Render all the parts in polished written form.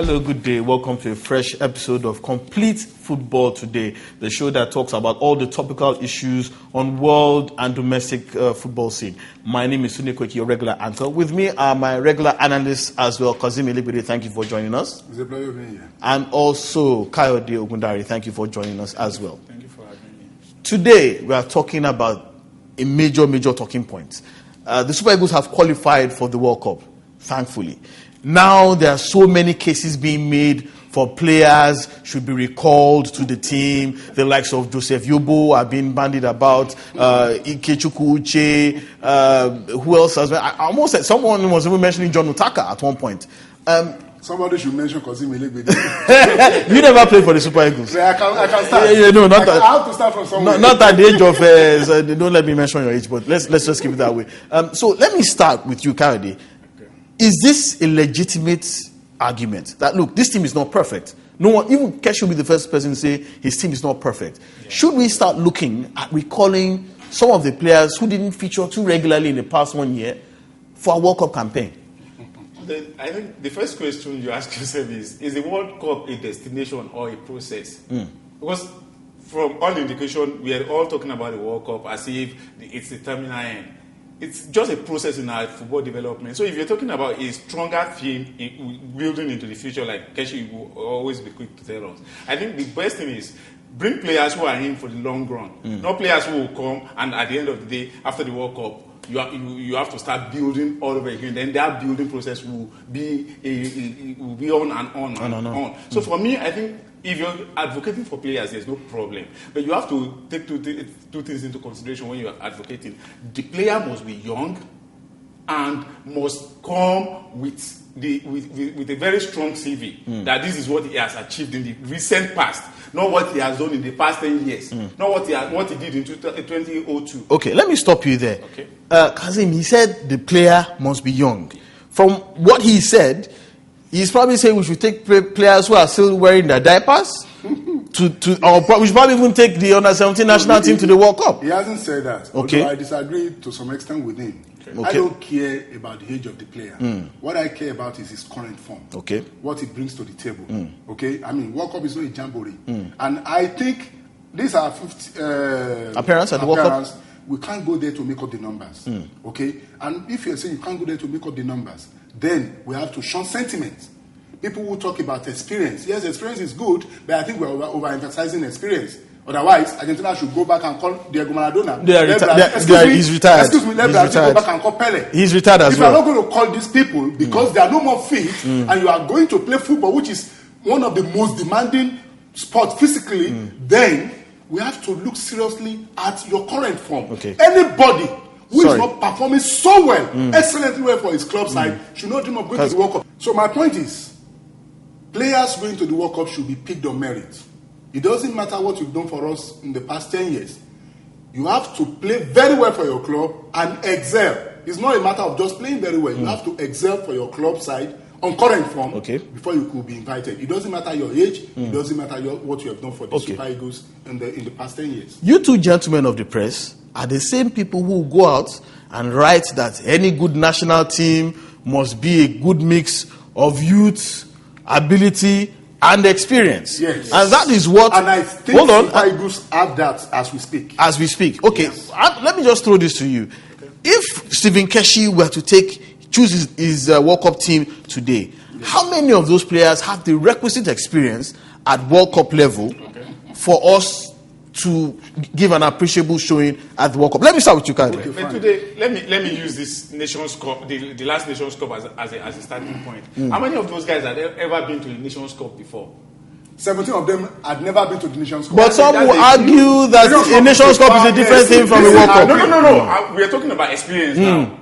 Hello, good day. Welcome to a fresh episode of Complete Football Today, the show that talks about all the topical issues on world and domestic football scene. My name is Sunil Kweki, your regular anchor. With me are my regular analysts as well. Kazim Elegbede, thank you for joining us. It's a pleasure being here. And also Kayode Ogundari, thank you for joining us as well. Thank you for having me. Today, we are talking about a major talking point. The Super Eagles have qualified for the World Cup, thankfully. Now there are so many cases being made for players should be recalled to the team. The likes of Joseph Yobo are being bandied about. Ikechukwu Uche. Who else has been? I almost said someone was even mentioning John Utaka at one point. Somebody should mention Kazim Elegbede. You never played for the Super Eagles. Yeah, I can start. I have to start from somewhere. Not at the age of. Don't let me mention your age, but let's just keep it that way. So let me start with you, Kayode. Is this a legitimate argument that, look, this team is not perfect? No one, even Kesh will be the first person to say his team is not perfect. Yeah. Should we start looking at recalling some of the players who didn't feature too regularly in the past 1 year for a World Cup campaign? I think the first question you ask yourself is the World Cup a destination or a process? Because from all indication, we are all talking about the World Cup as if it's the terminal end. It's just a process in our football development. So if you're talking about a stronger team building into the future, like Keshi will always be quick to tell us, I think the best thing is bring players who are in for the long run, not players who will come and at the end of the day, after the World Cup, you have to start building all over again. Then that building process will be on and on. So for me, I think if you're advocating for players, there's no problem. But you have to take two things into consideration when you're advocating. The player must be young and must come with a very strong CV that this is what he has achieved in the recent past, not what he has done in the past 10 years, not what he did in 2002. Okay, let me stop you there. Okay. Kazim, he said the player must be young. From what he said, he's probably saying we should take players who are still wearing their diapers we should probably even take the under-17 national team to the World Cup. He hasn't said that. Okay. Although I disagree to some extent with him. Okay. I don't care about the age of the player. What I care about is his current form. Okay. What he brings to the table. Okay. I mean, World Cup is not a jamboree. And I think these are 50 appearance at the World Cup. We can't go there to make up the numbers. Okay. And if you're saying you can't go there to make up the numbers, then we have to shun sentiment. People who talk about experience. Yes, experience is good, but I think we're overemphasizing experience. Otherwise, Argentina should go back and call Diego Maradona. He's retired. Excuse me, let Brazil go back and call Pele. He's retired as well. If you are not going to call these people because they are no more fit and you are going to play football, which is one of the most demanding sports physically, then we have to look seriously at your current form. Okay. Anybody who is not performing so well, excellently well for his club side, should not dream of going to the World Cup. So my point is, players going to the World Cup should be picked on merit. It doesn't matter what you've done for us in the past 10 years. You have to play very well for your club and excel. It's not a matter of just playing very well. You have to excel for your club side on current form before you could be invited. It doesn't matter your age. It doesn't matter what you have done for the Super Eagles in the past 10 years. You two gentlemen of the press are the same people who go out and write that any good national team must be a good mix of youth, ability, and experience. Yes. And that is what... And I think Super Eagles have that as we speak. As we speak. Okay. Yes. Let me just throw this to you. If Stephen Keshi were to choose his World Cup team today, how many of those players have the requisite experience at World Cup level for us to give an appreciable showing at the World Cup? Let me start with you, Kayode. Okay, today, let me use this Nations Cup, the last Nations Cup as a starting point. How many of those guys had ever been to the Nations Cup before? 17 of them had never been to the Nations Cup. But some will argue that a Nations Cup is a different thing from a World Cup. No. We are talking about experience now.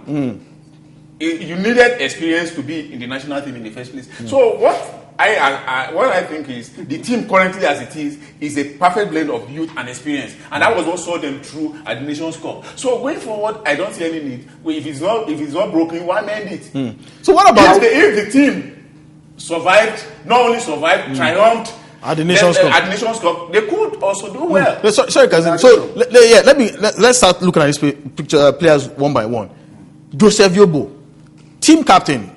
You needed experience to be in the national team in the first place. So what I think is the team currently as it is a perfect blend of youth and experience, and that was what saw them through at the Nations Cup. So going forward, I don't see any need. If it's not broken, why mend it? So what about if the team survived, not only survived, triumphed at the Nations Cup? At the Nations Cup, they could also do well. Sorry, Kazim. So let's start looking at these players one by one. Joseph Yobo, team captain,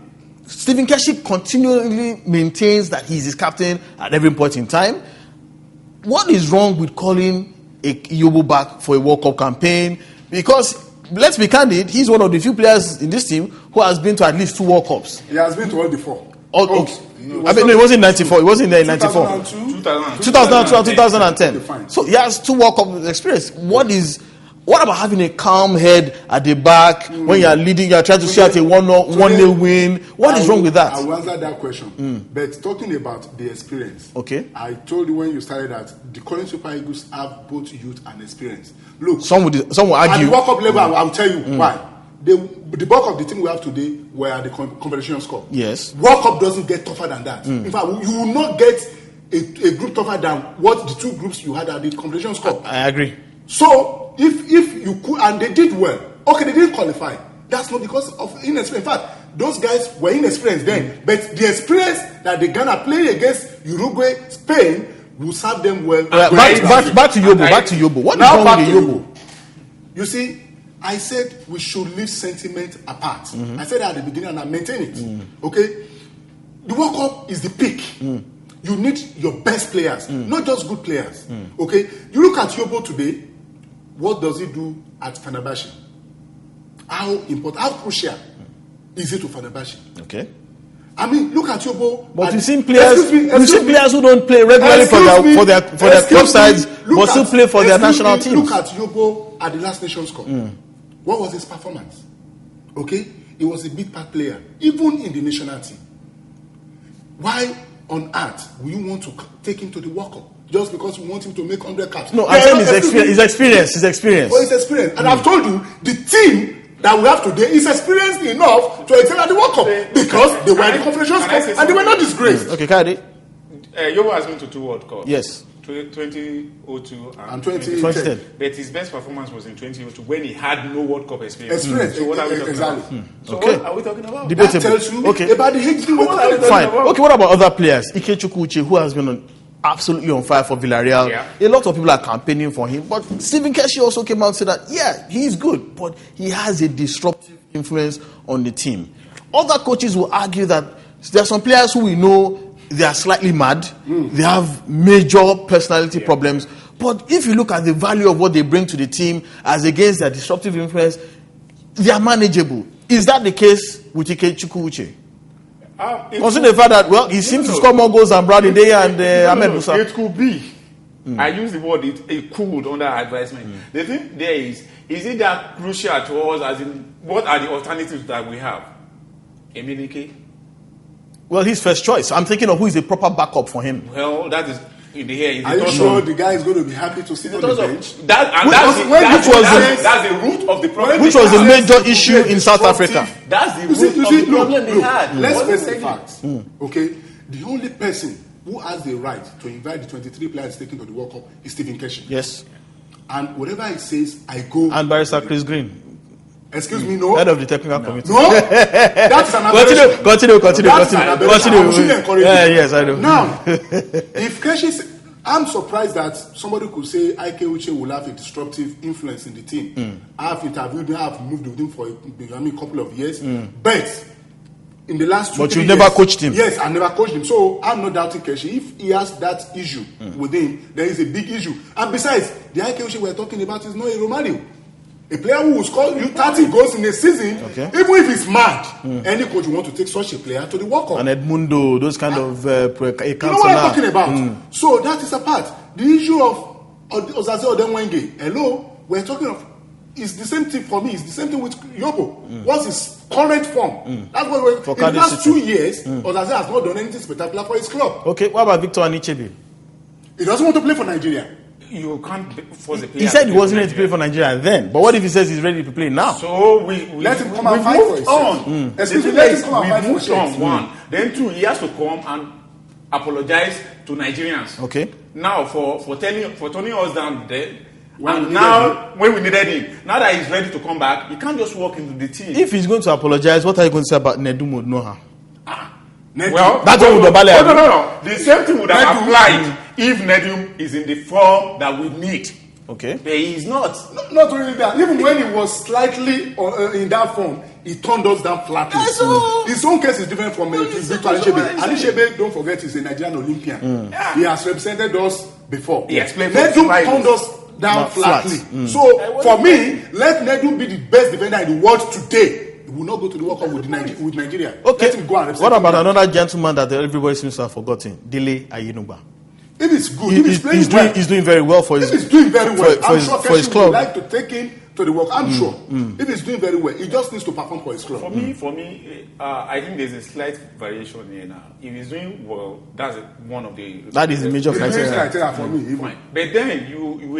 Stephen Keshi continually maintains that he's his captain at every point in time. What is wrong with calling Iyobo back for a World Cup campaign? Because, let's be candid, he's one of the few players in this team who has been to at least 2 World Cups. He has been to all the 4. Okay. It wasn't 94. It wasn't there in 94. 2002 and 2010. So he has 2 World Cup experience. What about having a calm head at the back when you are leading, you are trying to see out a 1-0 win? What is wrong with that? I will answer that question. But talking about the experience, okay. I told you when you started that the current Super Eagles have both youth and experience. Look, some will argue. At the World Cup level, I'll tell you why. The bulk of the team we have today were at the Confederations Cup. Yes. World Cup doesn't get tougher than that. In fact, you will not get a group tougher than what the 2 groups you had at the Confederations Cup. I agree. So, if you could, and they did well, okay, they didn't qualify. That's not because of inexperience. In fact, those guys were inexperienced then. But the experience that the Ghana playing against Uruguay, Spain, will serve them well. Back to Yobo. What is wrong with Yobo? You see, I said we should leave sentiment apart. I said that at the beginning and I maintain it. Okay? The World Cup is the peak. You need your best players, not just good players. Okay? You look at Yobo today, what does he do at Fenerbahce? How important, how crucial is it to Fenerbahce? Okay. I mean, look at Yobo. But we've seen players who don't play regularly for their club sides, but still play for their national teams. Look at Yobo at the last Nations Cup. What was his performance? Okay? He was a big part player, even in the national team. Why on earth will you want to take him to the World Cup? Just because you want him to make 100 caps? No, I'm saying his experience. Oh, his experience. And I've told you, the team that we have today is experienced enough to excel at the World Cup because they were in the Confederations Cup and they were not disgraced. Okay, Kadi. Yobo has been to 2 World Cups. Yes. 2002 and 2010. But his best performance was in 2002 when he had no World Cup experience. So what are we talking about? So what are we talking about? That tells you about the history. Fine. Okay, what about other players? Ikechukwu Uche, who has been absolutely on fire for Villarreal. Yeah. A lot of people are campaigning for him. But Stephen Keshi also came out and said that, yeah, he's good, but he has a disruptive influence on the team. Other coaches will argue that there are some players who we know they are slightly mad. They have major personality problems. But if you look at the value of what they bring to the team as against their disruptive influence, they are manageable. Is that the case with Ikechukwu Uche? Consider the fact that, well, he seems to score more goals than Brady Day and Ahmed Musa. It could be. I use the word it could under advisement. The thing there is it that crucial to us as in what are the alternatives that we have? Emenike? Well, his first choice. I'm thinking of who is the proper backup for him. Well, that is in the air. Are you sure the guy is going to be happy to sit on the bench? That's the root of the problem. Which was the major issue in South Africa. That's the root of the problem they had. Let's face the facts. Okay? The only person who has the right to invite the 23 players taken to the World Cup is Stephen Keshi. Yes. And whatever he says, I go. And Barrister Chris Green. Excuse me, no. Head of the technical committee. No, that's an aberration. Continue. Yes, I know. Now, if Keshi, I'm surprised that somebody could say Ike Uche will have a disruptive influence in the team. I've interviewed him, I've moved with him for a couple of years, but in the last 2 But 3 you years, never coached him. Yes, I never coached him. So I'm not doubting Keshi. If he has that issue with him, there is a big issue. And besides, the Ike Uche we're talking about is not a Romario. A player who will score you 30 goals in a season, even if he's mad, any coach will want to take such a player to the World Cup. And Edmundo, those kind of... you know what I'm talking about? So that is a part. The issue of Osaze Odenwenge, hello, we're talking of... It's the same thing for me. It's the same thing with Yobo. What's his current form? That's what we're... In the last 2 years, Osaze has not done anything spectacular for his club. Okay, what about Victor Anichebe? He doesn't want to play for Nigeria. You can't force a player. He said he wasn't ready to play for Nigeria then. But what if he says he's ready to play now? So we let him come and fight for himself. Excuse me, let him come and fight for himself. One. Then 2, he has to come and apologize to Nigerians. Okay. Now for turning us down there. When we needed him, now that he's ready to come back, he can't just walk into the team. If he's going to apologize, what are you going to say about Nedum Odnoha? Well, that's what would have No. The same thing would have applied if Nedum is in the form that we need. Okay. But he's not. Not really that. Even when he was slightly in that form, he turned us down flatly. His own case is different from Victor Anishebe. Anishebe, don't forget, is a Nigerian Olympian. He has represented us before. Nedu turned us down flatly. So for me, let Nedu be the best defender in the world today. He will not go to the World Cup with Nigeria. Okay. Let him go and represent what about another gentleman that everybody seems to have forgotten? Dele Ayinugba. If it's good, if he's playing well, he's doing very well for his. If he's doing very well, I'm sure for his club. Would like to take him to the World Cup. I'm sure. If he's doing very well, he just needs to perform for his club. For me, I think there's a slight variation here now. If he's doing well, that's one of the. That is the major criteria for me. Fine. But then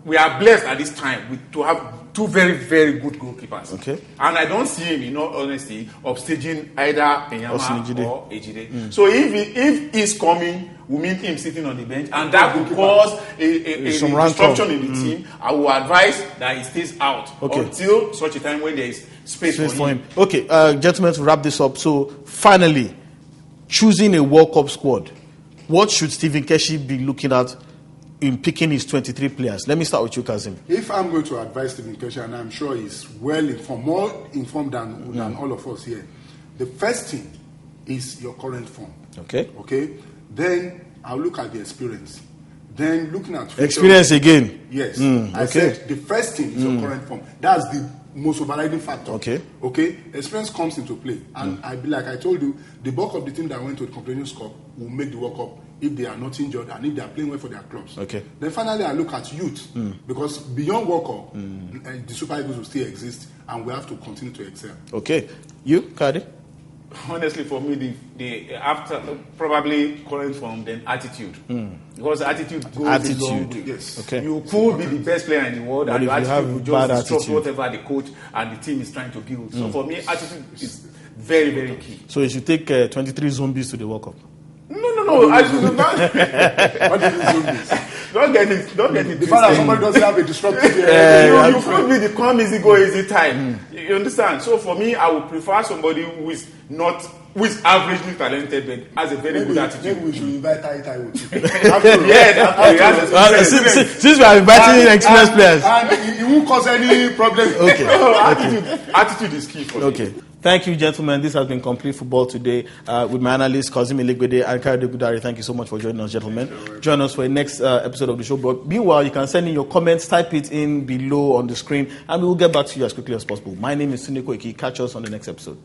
we are blessed at this time to have two very, very good goalkeepers. Okay. And I don't see him, in all honesty, upstaging either Penyama or Ejide. So if he's coming, we mean him sitting on the bench, and that will cause a disruption in the team. I will advise that he stays out until such a time when there is space for him. Okay, gentlemen, to wrap this up. So, finally, choosing a World Cup squad, what should Stephen Keshi be looking at in picking his 23 players? Let me start with you, Kazim. If I'm going to advise Stephen Keshi, and I'm sure he's well informed, more informed than all of us here, the first thing is your current form. Okay. Then I'll look at the experience. Then looking at experience again. Yes. I said the first thing is your current form. That's the most overriding factor. Okay. Experience comes into play, and like I told you, the bulk of the team that went to the Confederations Cup will make the World Cup if they are not injured and if they are playing well for their clubs. Then finally, I look at youth because beyond World Cup, the Super Eagles will still exist, and we have to continue to excel. Okay, you, Kadi? Honestly, for me, the after probably current form, then attitude. Because attitude goes a long way. Yes. Okay. You could be the best player in the world, but and your attitude will just disrupt attitude, whatever the coach and the team is trying to build. So for me, attitude is very, very key. So you should take 23 zombies to the World Cup. No. Attitude not. What is zombies? Don't get it. The fact that somebody doesn't have a disruptive. You could be the come easy, go easy time. You understand? So for me, I would prefer somebody who is averagely talented but has a very good attitude. Maybe we should invite Tai with you. Since we are inviting experienced players, and it won't cause any problem. Attitude is key for me. Okay. Thank you, gentlemen. This has been Complete Football today with my analyst, Kazim Ilegbede and Kayode Gudari. Thank you so much for joining us, gentlemen. Join us for the next episode of the show. But meanwhile, you can send in your comments, type it in below on the screen, and we will get back to you as quickly as possible. My name is Suniko Iki. Catch us on the next episode.